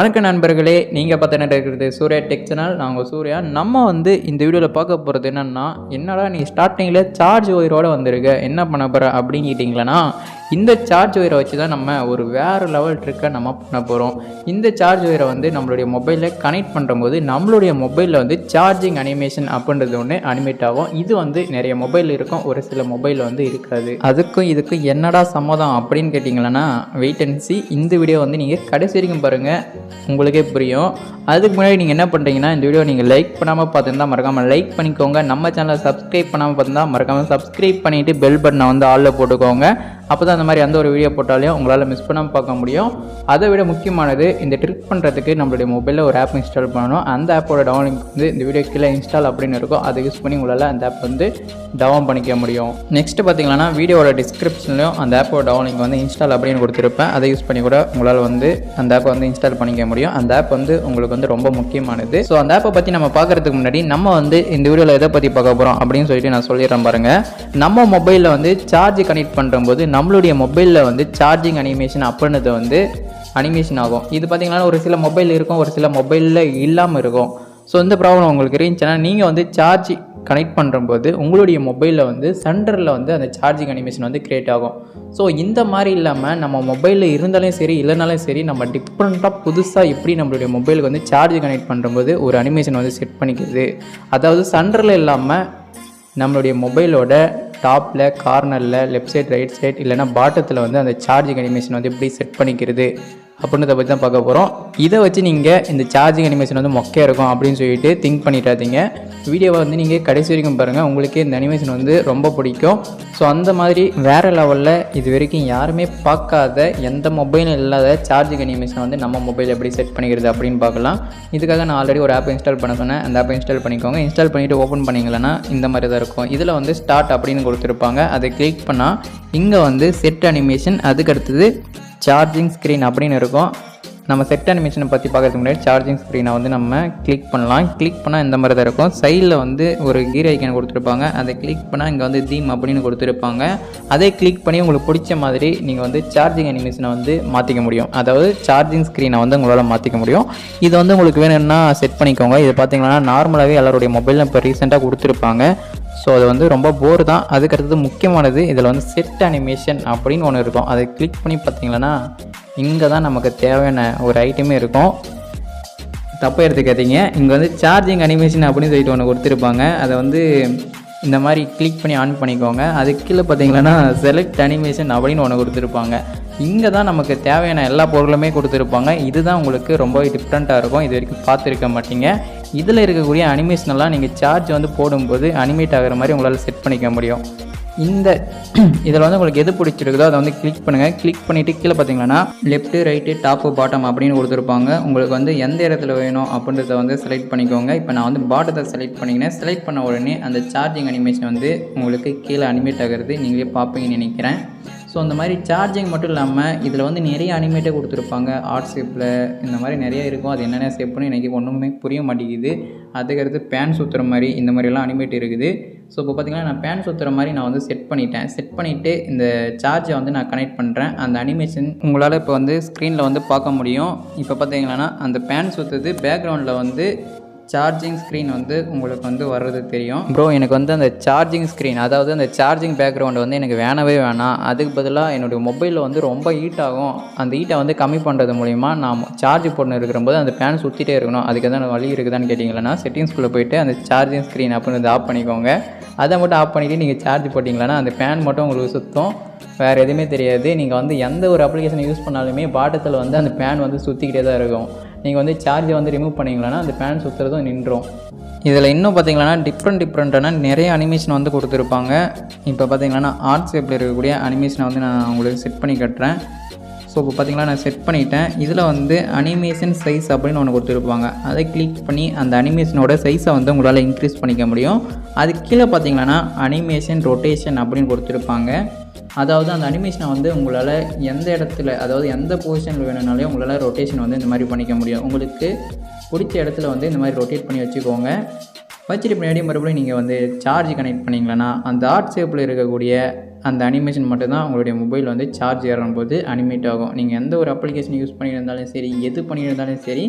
வணக்க நண்பர்களே, நீங்கள் பார்த்துட்டு இருக்கிறது சூர்யா டெக் சேனல். நான் உங்கள் சூர்யா. நம்ம இந்த வீடியோவில் பார்க்க போகிறது என்னடா நீ ஸ்டார்டிங்கில் சார்ஜ் ஒயரோடு வந்திருக்க, என்ன பண்ண போகிற அப்படின்னு கேட்டிங்களா, இந்த சார்ஜ் ஒயரை வச்சு தான் நம்ம ஒரு வேறு லெவல் ட்ரிக்கை நம்ம பண்ண போகிறோம். இந்த சார்ஜ் ஒயரை நம்மளுடைய மொபைலில் கனெக்ட் பண்ணும்போது நம்மளுடைய மொபைலில் சார்ஜிங் அனிமேஷன் அப்படின்றது ஒன்று அனிமேட் ஆகும். இது நிறைய மொபைல் இருக்கும், ஒரு சில மொபைல் இருக்காது. அதுக்கும் இதுக்கும் என்னடா சம்மதம் அப்படின்னு கேட்டிங்களா, வெயிட் அண்ட் சி. இந்த வீடியோ நீங்கள் கடைசி வரைக்கும் பாருங்கள், உங்களுக்கே புரியும். அதுக்கு முன்னாடி நீங்கள் என்ன பண்ணுறீங்கன்னா, இந்த வீடியோ நீங்கள் லைக் பண்ணாமல் பார்த்துருந்தா மறக்காமல் லைக் பண்ணிக்கோங்க. நம்ம சேனலை சப்ஸ்கிரைப் பண்ணாமல் பார்த்துருந்தா மறக்காமல் சப்ஸ்கிரைப் பண்ணிவிட்டு பெல் பட்டனை ஆளில் போட்டுக்கோங்க. அப்போ தான் அந்த மாதிரி எந்த ஒரு வீடியோ போட்டாலையும் உங்களால் மிஸ் பண்ணாமல் பார்க்க முடியும். அதை விட முக்கியமானது, இந்த ட்ரிக் பண்ணுறதுக்கு நம்மளுடைய மொபைலில் ஒரு ஆப் இன்ஸ்டால் பண்ணணும். அந்த ஆப்போட டவுன் லிங்க் இந்த வீடியோ கீழே இன்ஸ்டால் அப்படின்னு இருக்கும். அதை யூஸ் பண்ணி உங்களால் அந்த ஆப் டவுன் பண்ணிக்க முடியும். நெக்ஸ்ட் பார்த்தீங்கன்னா, வீடியோட டிஸ்கிரிப்ஷன்லையும் அந்த ஆப்போட டவுன் லிங்க் இன்ஸ்டால் அப்படின்னு கொடுத்துருப்பேன். அதை யூஸ் பண்ணி கூட உங்களால் அந்த ஆப்பை இன்ஸ்டால் பண்ணிக்க முடியும். அந்த ஆப் உங்களுக்கு ரொம்ப முக்கியமானது. ஸோ அந்த ஆப்பை பற்றி நம்ம பார்க்குறதுக்கு முன்னாடி நம்ம இந்த வீடியோவில் எதை பற்றி பார்க்க போகிறோம் அப்படின்னு சொல்லிட்டு நான் சொல்லிடுறேன் பாருங்கள். நம்ம மொபைலில் சார்ஜ் கனெக்ட் பண்ணும்போது நம்மளுடைய மொபைலில் சார்ஜிங் அனிமேஷன் அப்படின்றது அனிமேஷன் ஆகும். இது பார்த்தீங்கன்னா ஒரு சில மொபைல் இருக்கும், ஒரு சில மொபைலில் இல்லாமல் இருக்கும். ஸோ இந்த ப்ராப்ளம் உங்களுக்கு இருந்துச்சுன்னா, நீங்கள் சார்ஜ் கனெக்ட் பண்ணும்போது உங்களுடைய மொபைலில் சென்டரில் அந்த சார்ஜிங் அனிமேஷன் கிரியேட் ஆகும். ஸோ இந்த மாதிரி இல்லாமல் நம்ம மொபைலில் இருந்தாலும் சரி இல்லைனாலும் சரி, நம்ம டிஃப்ரெண்ட்டாக புதுசாக எப்படி நம்மளுடைய மொபைலுக்கு சார்ஜ் கனெக்ட் பண்ணும்போது ஒரு அனிமேஷன் செட் பண்ணிக்கிறது. அதாவது சென்டரில் இல்லாமல் நம்மளுடைய மொபைலோட டாப்பில், கார்னரில், லெஃப்ட் சைட், ரைட் சைட் இல்லைனா பாட்டத்தில் அந்த சார்ஜிங் அனிமேஷன் எப்படி செட் பண்ணிக்கிறது அப்படின்றத பற்றி தான் பார்க்க போகிறோம். இதை வச்சு நீங்கள் இந்த சார்ஜிங் அனிமேஷன் மொக்கையாக இருக்கும் அப்படின்னு சொல்லிட்டு திங்க் பண்ணிட்டாதீங்க. வீடியோவை நீங்கள் கடைசி வரைக்கும் பாருங்கள், உங்களுக்கே இந்த அனிமேஷன் ரொம்ப பிடிக்கும். ஸோ அந்த மாதிரி வேறு லெவலில் இது வரைக்கும் யாருமே பார்க்காத, எந்த மொபைலும் இல்லாத சார்ஜிங் அனிமேஷன் நம்ம மொபைல் எப்படி செட் பண்ணிக்கிறது அப்படின்னு பார்க்கலாம். இதுக்காக நான் ஆல்ரெடி ஒரு ஆப் இன்ஸ்டால் பண்ண சொன்னேன். அந்த ஆப்பை இன்ஸ்டால் பண்ணிக்கோங்க. இன்ஸ்டால் பண்ணிவிட்டு ஓப்பன் பண்ணிங்களன்னா இந்த மாதிரி தான் இருக்கும். இதில் ஸ்டார்ட் அப்படின்னு கொடுத்துருப்பாங்க. அதை கிளிக் பண்ணால் இங்கே செட் அனிமேஷன், அதுக்கடுத்தது சார்ஜிங் ஸ்க்ரீன் அப்படின்னு இருக்கும். நம்ம செட் அனிமேஷனை பற்றி பார்க்கறதுக்கு முன்னாடி சார்ஜிங் ஸ்க்ரீனை நம்ம கிளிக் பண்ணலாம். கிளிக் பண்ணால் இந்த மாதிரி தான் இருக்கும். சைடில் ஒரு கீர் ஐக்கன் கொடுத்துருப்பாங்க. அதை கிளிக் பண்ணால் இங்கே தீம் அப்படின்னு கொடுத்துருப்பாங்க. அதை கிளிக் பண்ணி உங்களுக்கு பிடிச்ச மாதிரி நீங்கள் சார்ஜிங் அனிமேஷனை மாற்றிக்க முடியும். அதாவது சார்ஜிங் ஸ்க்ரீனை உங்களால் மாற்றிக்க முடியும். இது உங்களுக்கு வேணும்னா செட் பண்ணிக்கோங்க. இது பார்த்தீங்கன்னா நார்மலாகவே எல்லாருடைய மொபைலில் இப்போ ரீசெண்டாக கொடுத்துருப்பாங்க. ஸோ அது ரொம்ப போர் தான். அதுக்கடுத்தது முக்கியமானது, இதில் செட் அனிமேஷன் அப்படின்னு ஒன்று இருக்கும். அதை கிளிக் பண்ணி பார்த்தீங்கன்னா இங்கே தான் நமக்கு தேவையான ஒரு ஐட்டமே இருக்கும். தப்பாக எடுத்துக்காதீங்க. இங்கே சார்ஜிங் அனிமேஷன் அப்படின்னு சொல்லிட்டு ஒன்று கொடுத்துருப்பாங்க. அதை இந்த மாதிரி கிளிக் பண்ணி ஆன் பண்ணிக்கோங்க. அதுக்கு கீழே பார்த்தீங்கன்னா செலக்ட் அனிமேஷன் அப்படின்னு ஒன்று கொடுத்துருப்பாங்க. இங்கே தான் நமக்கு தேவையான எல்லா பொருளுமே கொடுத்துருப்பாங்க. இதுதான் உங்களுக்கு ரொம்பவே டிஃப்ரெண்ட்டாக இருக்கும். இது வரைக்கும் பார்த்துருக்க மாட்டீங்க. இதில் இருக்கக்கூடிய அனிமேஷனெல்லாம் நீங்கள் சார்ஜ் போடும்போது அனிமேட் ஆகிற மாதிரி உங்களால் செட் பண்ணிக்க முடியும். இதில் உங்களுக்கு எது பிடிச்சிருக்குதோ அதை கிளிக் பண்ணுங்கள். கிளிக் பண்ணிவிட்டு கீழே பார்த்தீங்கன்னா லெஃப்ட்டு, ரைட்டு, டாப்பு, பாட்டம் அப்படின்னு கொடுத்துருப்பாங்க. உங்களுக்கு எந்த இடத்துல வேணும் அப்படின்றத செலக்ட் பண்ணிக்கோங்க. இப்போ நான் பாட்டத்தை செலக்ட் பண்ணிக்கிறேன். செலக்ட் பண்ண உடனே அந்த சார்ஜிங் அனிமேஷன் உங்களுக்கு கீழே அனிமேட் ஆகிறது நீங்களே பார்ப்பீங்கன்னு நினைக்கிறேன். ஸோ அந்த மாதிரி சார்ஜிங் மட்டும் இல்லாமல் இதில் நிறைய அனிமேட்டே கொடுத்துருப்பாங்க. ஆர்ட் ஷேப்பில் இந்த மாதிரி நிறைய இருக்கும். அது என்னென்ன ஷேப்புன்னு எனக்கு ஒன்றுமே புரிய மாட்டேங்குது. அதுக்கடுத்து பேன் சுற்றுற மாதிரி இந்த மாதிரிலாம் அனிமேட் இருக்குது. ஸோ இப்போ பார்த்திங்கன்னா நான் பேன் சுற்றுற மாதிரி நான் செட் பண்ணிட்டேன். செட் பண்ணிவிட்டு இந்த சார்ஜை நான் கனெக்ட் பண்ணுறேன். அந்த அனிமேஷன் உங்களால் இப்போ ஸ்க்ரீனில் பார்க்க முடியும். இப்போ பார்த்தீங்கன்னா அந்த பேன் சுற்றுறது பேக்ரவுண்டில் சார்ஜிங் ஸ்க்ரீன் உங்களுக்கு வர்றது தெரியும். ப்ரோ, எனக்கு அந்த சார்ஜிங் ஸ்க்ரீன், அதாவது அந்த சார்ஜிங் பேக்ரவுண்டு எனக்கு வேணவே வேணாம். அதுக்கு பதிலாக என்னுடைய மொபைலில் ரொம்ப ஹீட் ஆகும். அந்த ஹீட்டை கம்மி பண்ணுறது மூலிமா நான் சார்ஜ் போட்டு இருக்கிறம்போது அந்த ஃபேன் சுற்றிட்டே இருக்கணும். அதுக்கு எதாவது வழி இருக்குதான்னு கேட்டிங்களா, செட்டிங்ஸ்குள்ளே போய்ட்டு அந்த சார்ஜிங் ஸ்க்ரீன் அப்படின்னு ஆஃப் பண்ணிக்கோங்க. அதை மட்டும் ஆஃப் பண்ணிவிட்டு நீங்கள் சார்ஜ் போட்டிங்களா அந்த ஃபேன் மட்டும் உங்களுக்கு சுற்றும், வேறு எதுவுமே தெரியாது. நீங்கள் எந்த ஒரு அப்ளிகேஷனை யூஸ் பண்ணாலுமே பாட்டத்தில் அந்த ஃபேன் சுற்றிக்கிட்டே தான் இருக்கும். நீங்கள் சார்ஜை ரிமூவ் பண்ணிங்களா அந்த ஃபேன் சுற்றுறதும் நின்றும். இதில் இன்னும் பார்த்தீங்கன்னா டிஃப்ரெண்ட்டான நிறைய அனிமேஷன் கொடுத்துருப்பாங்க. இப்போ பார்த்தீங்கன்னா ஆர்ட் ஷேப்பில் இருக்கக்கூடிய அனிமேஷனை நான் உங்களுக்கு செட் பண்ணி கட்டுறேன். ஸோ இப்போ பார்த்தீங்கன்னா நான் செட் பண்ணிட்டேன். இதில் அனிமேஷன் சைஸ் அப்படின்னு ஒன்று கொடுத்துருப்பாங்க. அதை கிளிக் பண்ணி அந்த அனிமேஷனோட சைஸை உங்களால் இன்க்ரீஸ் பண்ணிக்க முடியும். அது கீழே பார்த்தீங்கன்னா அனிமேஷன் ரொட்டேஷன் அப்படின்னு கொடுத்துருப்பாங்க. அதாவது அந்த அனிமேஷனை உங்களால் எந்த இடத்துல, அதாவது எந்த பொசிஷனில் வேணும்னாலே உங்களால் ரொட்டேஷன் இந்த மாதிரி பண்ணிக்க முடியும். உங்களுக்கு பிடிச்ச இடத்துல இந்த மாதிரி ரொட்டேட் பண்ணி வச்சுக்கோங்க. வச்சுட்டு பின்னாடி மறுபடியும் நீங்கள் சார்ஜ் கனெக்ட் பண்ணிங்களா அந்த ஆர்ட் ஷேப்பில் இருக்கக்கூடிய அந்த அனிமேஷன் மட்டும்தான் உங்களுடைய மொபைல் வந்து சார்ஜ் ஏறும்போது அனிமேட் ஆகும். நீங்கள் எந்த ஒரு அப்ளிகேஷன் யூஸ் பண்ணியிருந்தாலும் சரி, எது பண்ணியிருந்தாலும் சரி,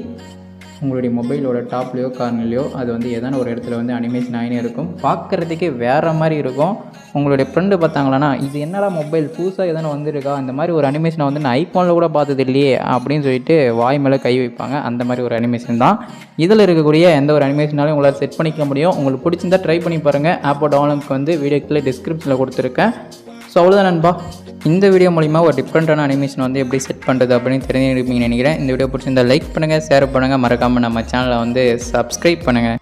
உங்களுடைய மொபைலோட டாப்லேயோ கார்னர்லையோ அது வந்து ஏதான ஒரு இடத்துல வந்து அனிமேஷன் ஆகினே இருக்கும். பார்க்குறதுக்கே வேறு மாதிரி இருக்கும். உங்களுடைய ஃப்ரெண்டு பார்த்தாங்களான்னா, இது என்னடா மொபைல் புதுசாக எதனா வந்திருக்கா, இந்த மாதிரி ஒரு அனிமேஷனை வந்து நான் ஐஃபோனில் கூட பார்த்தது இல்லையே அப்படின்னு சொல்லிட்டு வாய் மேலே கை வைப்பாங்க. அந்த மாதிரி ஒரு அனிமேஷன் தான் இதில் இருக்கக்கூடிய எந்த ஒரு அனிமேஷனாலும் உங்களால் செட் பண்ணிக்க முடியும். உங்களுக்கு பிடிச்சிருந்தா ட்ரை பண்ணி பாருங்கள். ஆப்போட டவுன்லோடுக்கு வந்து வீடியோக்குள்ளே டிஸ்கிரிப்ஷனில் கொடுத்துருக்கேன். ஸோ அவ்வளோதான் நண்பா. இந்த வீடியோ மூலிமா ஒரு டிஃப்ரெண்ட்டான அனிமேஷன் வந்து எப்படி செட் பண்ணுறது அப்படின்னு தெரிஞ்சுருப்பீங்கன்னு நினைக்கிறேன். இந்த வீடியோ பிடிச்சிருந்தா லைக் பண்ணுங்கள், ஷேர் பண்ணுங்கள், மறக்காமல் நம்ம சேனலை வந்து சப்ஸ்கிரைப் பண்ணுங்கள்.